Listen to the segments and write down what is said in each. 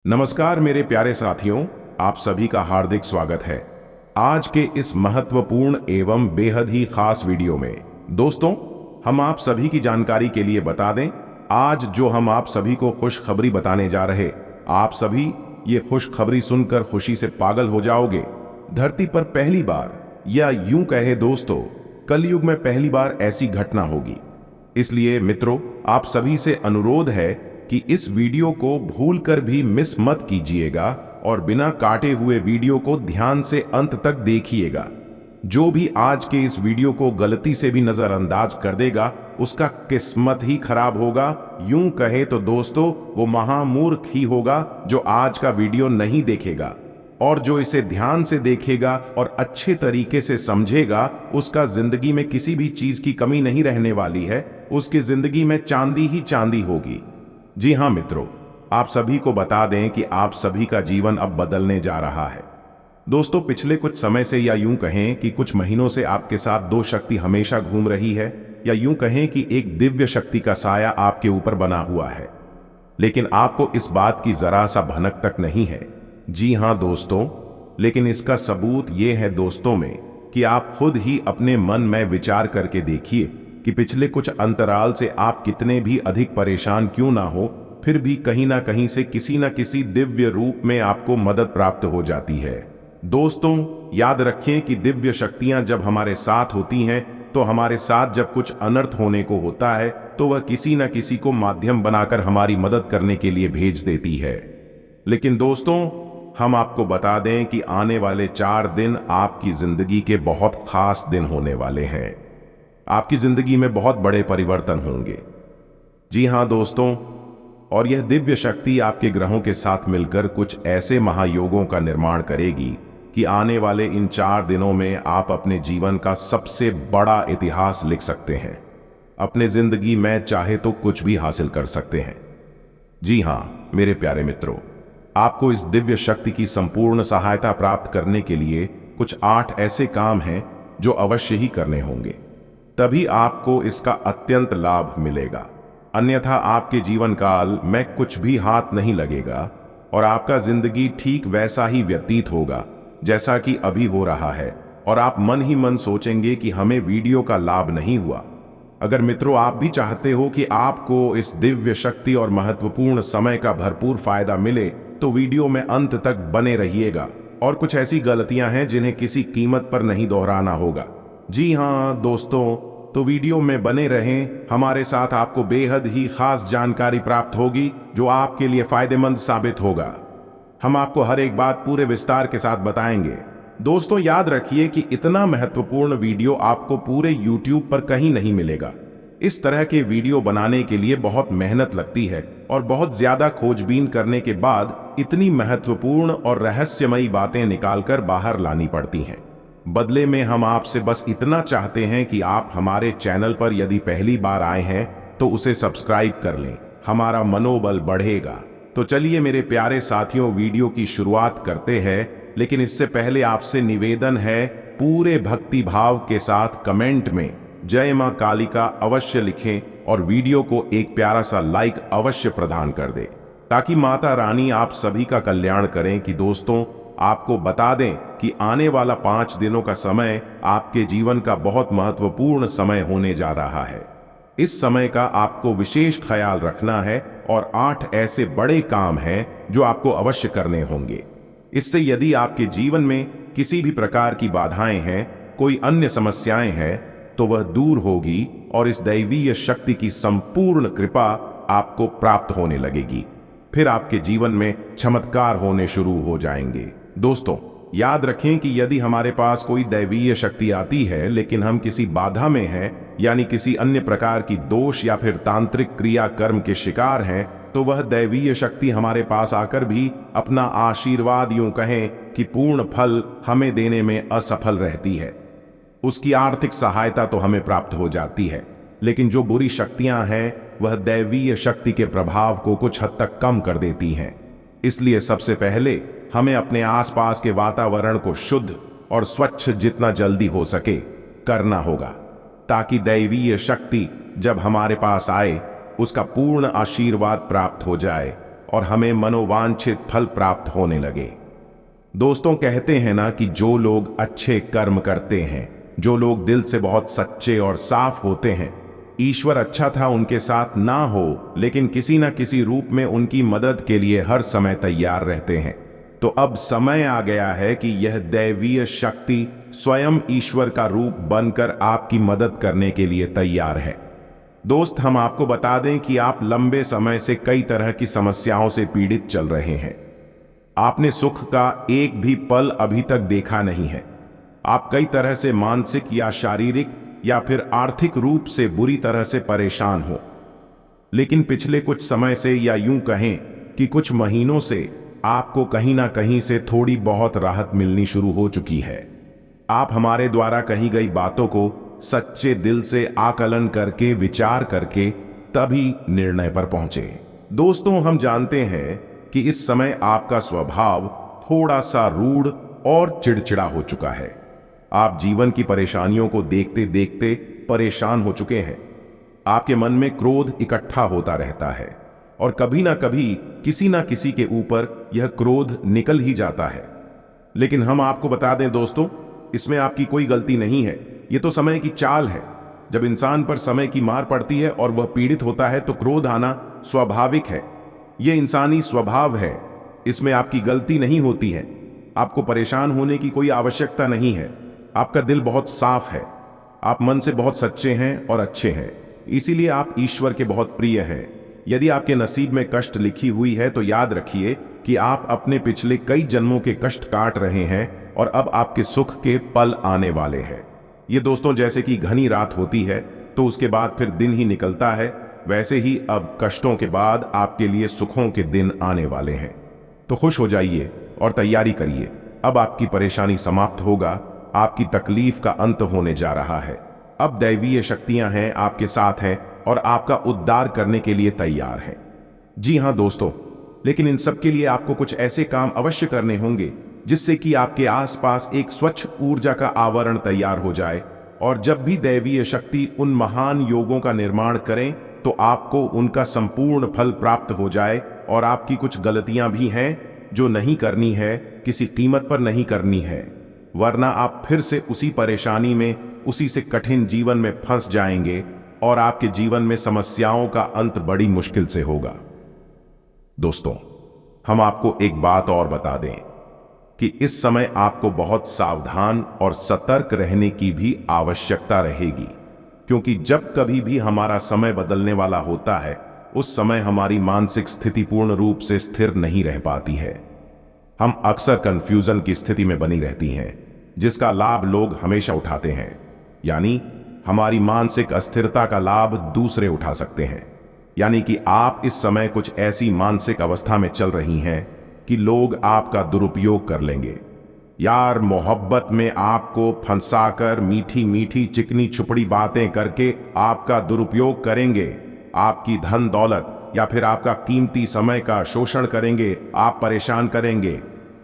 नमस्कार मेरे प्यारे साथियों, आप सभी का हार्दिक स्वागत है आज के इस महत्वपूर्ण एवं बेहद ही खास वीडियो में। दोस्तों, हम आप सभी की जानकारी के लिए बता दें, आज जो हम आप सभी को खुशखबरी बताने जा रहे, आप सभी ये खुशखबरी सुनकर खुशी से पागल हो जाओगे। धरती पर पहली बार, या यूं कहे दोस्तों, कलयुग में पहली बार ऐसी घटना होगी। इसलिए मित्रों, आप सभी से अनुरोध है कि इस वीडियो को भूलकर भी मिस मत कीजिएगा और बिना काटे हुए वीडियो को ध्यान से अंत तक देखिएगा। जो भी आज के इस वीडियो को गलती से भी नजरअंदाज कर देगा, उसका किस्मत ही खराब होगा। यूं कहे तो दोस्तों, वो महामूर्ख ही होगा जो आज का वीडियो नहीं देखेगा, और जो इसे ध्यान से देखेगा और अच्छे तरीके से समझेगा, उसका जिंदगी में किसी भी चीज की कमी नहीं रहने वाली है। उसकी जिंदगी में चांदी ही चांदी होगी। जी हाँ मित्रों, आप सभी को बता दें कि आप सभी का जीवन अब बदलने जा रहा है। दोस्तों, पिछले कुछ समय से, या यूं कहें कि कुछ महीनों से आपके साथ दो शक्ति हमेशा घूम रही है, या यूं कहें कि एक दिव्य शक्ति का साया आपके ऊपर बना हुआ है, लेकिन आपको इस बात की जरा सा भनक तक नहीं है। जी हाँ दोस्तों, लेकिन इसका सबूत ये है दोस्तों में कि आप खुद ही अपने मन में विचार करके देखिए कि पिछले कुछ अंतराल से आप कितने भी अधिक परेशान क्यों ना हो, फिर भी कहीं ना कहीं से किसी ना किसी दिव्य रूप में आपको मदद प्राप्त हो जाती है। दोस्तों, याद रखें कि दिव्य शक्तियां जब हमारे साथ होती हैं, तो हमारे साथ जब कुछ अनर्थ होने को होता है, तो वह किसी ना किसी को माध्यम बनाकर हमारी मदद करने के लिए भेज देती है। लेकिन दोस्तों, हम आपको बता दें कि आने वाले 4 दिन आपकी जिंदगी के बहुत खास दिन होने वाले हैं। आपकी जिंदगी में बहुत बड़े परिवर्तन होंगे। जी हां दोस्तों, और यह दिव्य शक्ति आपके ग्रहों के साथ मिलकर कुछ ऐसे महायोगों का निर्माण करेगी कि आने वाले इन 4 दिनों में आप अपने जीवन का सबसे बड़ा इतिहास लिख सकते हैं। अपने जिंदगी में चाहे तो कुछ भी हासिल कर सकते हैं। जी हां मेरे प्यारे मित्रों, आपको इस दिव्य शक्ति की संपूर्ण सहायता प्राप्त करने के लिए कुछ 8 ऐसे काम हैं जो अवश्य ही करने होंगे, तभी आपको इसका अत्यंत लाभ मिलेगा। अन्यथा आपके जीवन काल में कुछ भी हाथ नहीं लगेगा और आपका जिंदगी ठीक वैसा ही व्यतीत होगा जैसा कि अभी हो रहा है, और आप मन ही मन सोचेंगे कि हमें वीडियो का लाभ नहीं हुआ। अगर मित्रों, आप भी चाहते हो कि आपको इस दिव्य शक्ति और महत्वपूर्ण समय का भरपूर फायदा मिले, तो वीडियो में अंत तक बने रहिएगा। और कुछ ऐसी गलतियां हैं जिन्हें किसी कीमत पर नहीं दोहराना होगा। जी हाँ दोस्तों, तो वीडियो में बने रहें। हमारे साथ आपको बेहद ही खास जानकारी प्राप्त होगी जो आपके लिए फायदेमंद साबित होगा। हम आपको हर एक बात पूरे विस्तार के साथ बताएंगे। दोस्तों, याद रखिए कि इतना महत्वपूर्ण वीडियो आपको पूरे YouTube पर कहीं नहीं मिलेगा। इस तरह के वीडियो बनाने के लिए बहुत मेहनत लगती है और बहुत ज्यादा खोजबीन करने के बाद इतनी महत्वपूर्ण और रहस्यमयी बातें निकालकर बाहर लानी पड़ती हैं। बदले में हम आपसे बस इतना चाहते हैं कि आप हमारे चैनल पर यदि पहली बार आए हैं तो उसे सब्सक्राइब कर लें, हमारा मनोबल बढ़ेगा। तो चलिए मेरे प्यारे साथियों, वीडियो की शुरुआत करते हैं। लेकिन इससे पहले आपसे निवेदन है, पूरे भक्ति भाव के साथ कमेंट में जय मां कालिका अवश्य लिखें और वीडियो को एक प्यारा सा लाइक अवश्य प्रदान कर दें, ताकि माता रानी आप सभी का कल्याण करें। कि दोस्तों, आपको बता दें कि आने वाला 5 दिनों का समय आपके जीवन का बहुत महत्वपूर्ण समय होने जा रहा है। इस समय का आपको विशेष ख्याल रखना है और 8 ऐसे बड़े काम हैं जो आपको अवश्य करने होंगे। इससे यदि आपके जीवन में किसी भी प्रकार की बाधाएं हैं, कोई अन्य समस्याएं हैं, तो वह दूर होगी और इस दैवीय शक्ति की संपूर्ण कृपा आपको प्राप्त होने लगेगी। फिर आपके जीवन में चमत्कार होने शुरू हो जाएंगे। दोस्तों, याद रखें कि यदि हमारे पास कोई दैवीय शक्ति आती है लेकिन हम किसी बाधा में हैं, यानी किसी अन्य प्रकार की दोष या फिर तांत्रिक क्रिया कर्म के शिकार हैं, तो वह दैवीय शक्ति हमारे पास आकर भी अपना आशीर्वाद, यूं कहें कि पूर्ण फल हमें देने में असफल रहती है। उसकी आर्थिक सहायता तो हमें प्राप्त हो जाती है, लेकिन जो बुरी शक्तियां हैं वह दैवीय शक्ति के प्रभाव को कुछ हद तक कम कर देती हैं। इसलिए सबसे पहले हमें अपने आसपास के वातावरण को शुद्ध और स्वच्छ जितना जल्दी हो सके करना होगा, ताकि दैवीय शक्ति जब हमारे पास आए उसका पूर्ण आशीर्वाद प्राप्त हो जाए और हमें मनोवांछित फल प्राप्त होने लगे। दोस्तों, कहते हैं ना कि जो लोग अच्छे कर्म करते हैं, जो लोग दिल से बहुत सच्चे और साफ होते हैं, ईश्वर अच्छा था उनके साथ ना हो लेकिन किसी न किसी रूप में उनकी मदद के लिए हर समय तैयार रहते हैं। तो अब समय आ गया है कि यह दैवीय शक्ति स्वयं ईश्वर का रूप बनकर आपकी मदद करने के लिए तैयार है। दोस्त, हम आपको बता दें कि आप लंबे समय से कई तरह की समस्याओं से पीड़ित चल रहे हैं। आपने सुख का एक भी पल अभी तक देखा नहीं है। आप कई तरह से मानसिक या शारीरिक या फिर आर्थिक रूप से बुरी तरह से परेशान हो। लेकिन पिछले कुछ समय से, या यूं कहें कि कुछ महीनों से, आपको कहीं ना कहीं से थोड़ी बहुत राहत मिलनी शुरू हो चुकी है। आप हमारे द्वारा कही गई बातों को सच्चे दिल से आकलन करके, विचार करके तभी निर्णय पर पहुंचे। दोस्तों, हम जानते हैं कि इस समय आपका स्वभाव थोड़ा सा रूढ़ और चिड़चिड़ा हो चुका है। आप जीवन की परेशानियों को देखते देखते परेशान हो चुके हैं। आपके मन में क्रोध इकट्ठा होता रहता है और कभी ना कभी किसी ना किसी के ऊपर यह क्रोध निकल ही जाता है। लेकिन हम आपको बता दें दोस्तों, इसमें आपकी कोई गलती नहीं है। ये तो समय की चाल है। जब इंसान पर समय की मार पड़ती है और वह पीड़ित होता है तो क्रोध आना स्वाभाविक है। यह इंसानी स्वभाव है। इसमें आपकी गलती नहीं होती है। आपको परेशान होने की कोई आवश्यकता नहीं है। आपका दिल बहुत साफ है। आप मन से बहुत सच्चे हैं और अच्छे हैं। इसीलिए आप ईश्वर के बहुत प्रिय हैं। यदि आपके नसीब में कष्ट लिखी हुई है तो याद रखिए कि आप अपने पिछले कई जन्मों के कष्ट काट रहे हैं और अब आपके सुख के पल आने वाले हैं। ये दोस्तों, जैसे कि घनी रात होती है तो उसके बाद फिर दिन ही निकलता है, वैसे ही अब कष्टों के बाद आपके लिए सुखों के दिन आने वाले हैं। तो खुश हो जाइए और तैयारी करिए। अब आपकी परेशानी समाप्त होगा। आपकी तकलीफ का अंत होने जा रहा है। अब दैवीय शक्तियां हैं, आपके साथ हैं और आपका उद्धार करने के लिए तैयार हैं। जी हां दोस्तों, लेकिन इन सब के लिए आपको कुछ ऐसे काम अवश्य करने होंगे जिससे कि आपके आसपास एक स्वच्छ ऊर्जा का आवरण तैयार हो जाए। और जब भी दैवीय शक्ति उन महान योगों का निर्माण करें तो आपको उनका संपूर्ण फल प्राप्त हो जाए। और आपकी कुछ गलतियां भी हैं जो नहीं करनी है, किसी कीमत पर नहीं करनी है, वरना आप फिर से उसी परेशानी में, उसी से कठिन जीवन में फंस जाएंगे और आपके जीवन में समस्याओं का अंत बड़ी मुश्किल से होगा। दोस्तों, हम आपको एक बात और बता दें कि इस समय आपको बहुत सावधान और सतर्क रहने की भी आवश्यकता रहेगी, क्योंकि जब कभी भी हमारा समय बदलने वाला होता है उस समय हमारी मानसिक स्थिति पूर्ण रूप से स्थिर नहीं रह पाती है। हम अक्सर कंफ्यूजन की स्थिति में बनी रहती हैं, जिसका लाभ लोग हमेशा उठाते हैं। यानी हमारी मानसिक अस्थिरता का लाभ दूसरे उठा सकते हैं। यानी कि आप इस समय कुछ ऐसी मानसिक अवस्था में चल रही हैं कि लोग आपका दुरुपयोग कर लेंगे। यार, मोहब्बत में आपको फंसाकर मीठी मीठी चिकनी छुपड़ी बातें करके आपका दुरुपयोग करेंगे। आपकी धन दौलत या फिर आपका कीमती समय का शोषण करेंगे। आप परेशान करेंगे।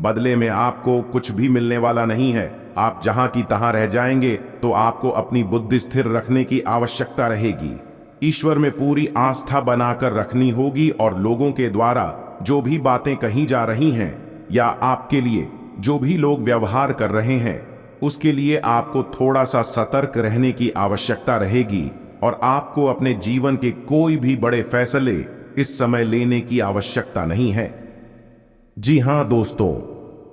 बदले में आपको कुछ भी मिलने वाला नहीं है। आप जहां की तहां रह जाएंगे। तो आपको अपनी बुद्धि स्थिर रखने की आवश्यकता रहेगी। ईश्वर में पूरी आस्था बनाकर रखनी होगी और लोगों के द्वारा जो भी बातें कही जा रही हैं या आपके लिए जो भी लोग व्यवहार कर रहे हैं उसके लिए आपको थोड़ा सा सतर्क रहने की आवश्यकता रहेगी। और आपको अपने जीवन के कोई भी बड़े फैसले इस समय लेने की आवश्यकता नहीं है। जी हां दोस्तों,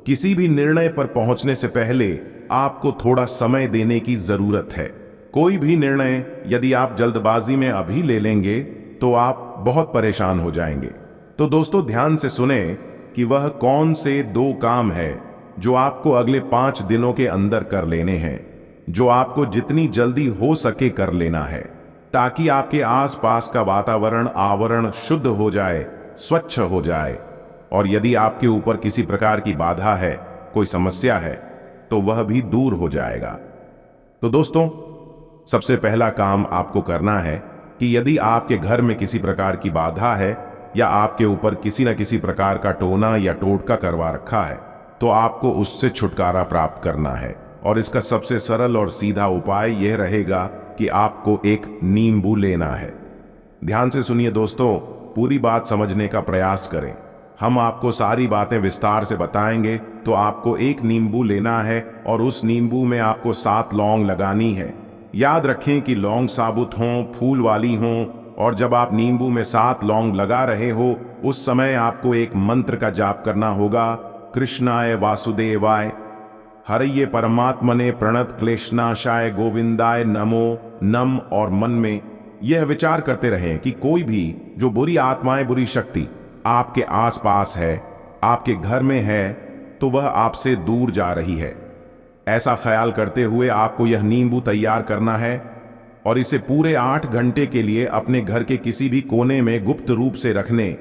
किसी भी निर्णय पर पहुंचने से पहले आपको थोड़ा समय देने की जरूरत है। कोई भी निर्णय यदि आप जल्दबाजी में अभी ले लेंगे तो आप बहुत परेशान हो जाएंगे। तो दोस्तों, ध्यान से सुने कि वह कौन से 2 काम है जो आपको अगले 5 दिनों के अंदर कर लेने हैं, जो आपको जितनी जल्दी हो सके कर लेना है, ताकि आपके आसपास का वातावरण आवरण शुद्ध हो जाए, स्वच्छ हो जाए। और यदि आपके ऊपर किसी प्रकार की बाधा है, कोई समस्या है, तो वह भी दूर हो जाएगा। तो दोस्तों, सबसे पहला काम आपको करना है कि यदि आपके घर में किसी प्रकार की बाधा है या आपके ऊपर किसी न किसी प्रकार का टोना या टोटका करवा रखा है तो आपको उससे छुटकारा प्राप्त करना है। और इसका सबसे सरल और सीधा उपाय यह रहेगा कि आपको एक नींबू लेना है। ध्यान से सुनिए दोस्तों, पूरी बात समझने का प्रयास करें। हम आपको सारी बातें विस्तार से बताएंगे। तो आपको एक नींबू लेना है और उस नींबू में आपको 7 लौंग लगानी है। याद रखें कि लौंग साबुत हों, फूल वाली हों, और जब आप नींबू में 7 लौंग लगा रहे हो उस समय आपको एक मंत्र का जाप करना होगा। कृष्णाय वासुदेवाय हरये परमात्मने प्रणत क्लेशनाशाय गोविंदाय नमो नम। और मन में यह विचार करते रहें कि कोई भी जो बुरी आत्माएं, बुरी शक्ति आपके आसपास है, आपके घर में है, तो वह आपसे दूर जा रही है। ऐसा ख्याल करते हुए आपको यह नींबू तैयार करना है और इसे पूरे 8 घंटे के लिए अपने घर के किसी भी कोने में गुप्त रूप से रखने,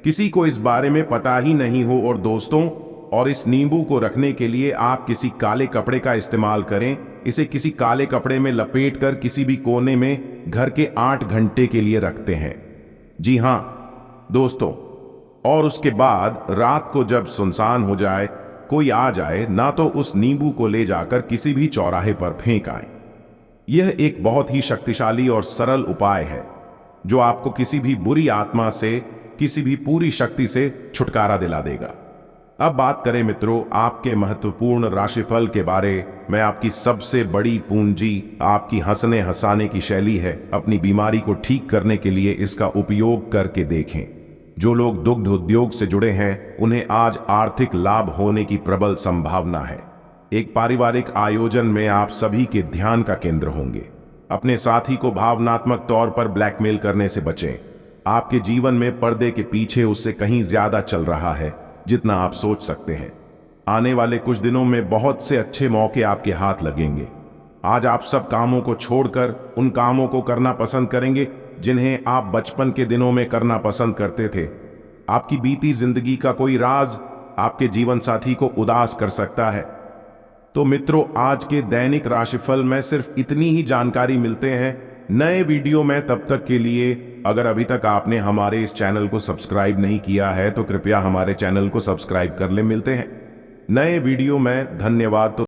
किसी को इस बारे में पता ही नहीं हो। और दोस्तों, और इस नींबू को रखने के लिए आप किसी काले कपड़े का इस्तेमाल करें। इसे किसी काले कपड़े में लपेटकर किसी भी कोने में घर के 8 घंटे के लिए रखते हैं। जी हां दोस्तों, और उसके बाद रात को जब सुनसान हो जाए, कोई आ जाए ना, तो उस नींबू को ले जाकर किसी भी चौराहे पर फेंक आए। यह एक बहुत ही शक्तिशाली और सरल उपाय है जो आपको किसी भी बुरी आत्मा से, किसी भी पूरी शक्ति से छुटकारा दिला देगा। अब बात करें मित्रों आपके महत्वपूर्ण राशिफल के बारे में। आपकी सबसे बड़ी पूंजी आपकी हंसने हंसाने की शैली है। अपनी बीमारी को ठीक करने के लिए इसका उपयोग करके देखें। जो लोग दुग्ध उद्योग से जुड़े हैं उन्हें आज आर्थिक लाभ होने की प्रबल संभावना है। एक पारिवारिक आयोजन में आप सभी के ध्यान का केंद्र होंगे। अपने साथी को भावनात्मक तौर पर ब्लैकमेल करने से बचें। आपके जीवन में पर्दे के पीछे उससे कहीं ज्यादा चल रहा है जितना आप सोच सकते हैं। आने वाले कुछ दिनों में बहुत से अच्छे मौके आपके हाथ लगेंगे। आज आप सब कामों को छोड़कर उन कामों को करना पसंद करेंगे जिन्हें आप बचपन के दिनों में करना पसंद करते थे। आपकी बीती जिंदगी का कोई राज आपके जीवन साथी को उदास कर सकता है। तो मित्रों, आज के दैनिक राशिफल में सिर्फ इतनी ही जानकारी मिलते हैं। नए वीडियो में तब तक के लिए, अगर अभी तक आपने हमारे इस चैनल को सब्सक्राइब नहीं किया है तो कृपया हमारे चैनल को सब्सक्राइब कर ले। मिलते हैं नए वीडियो में। धन्यवाद।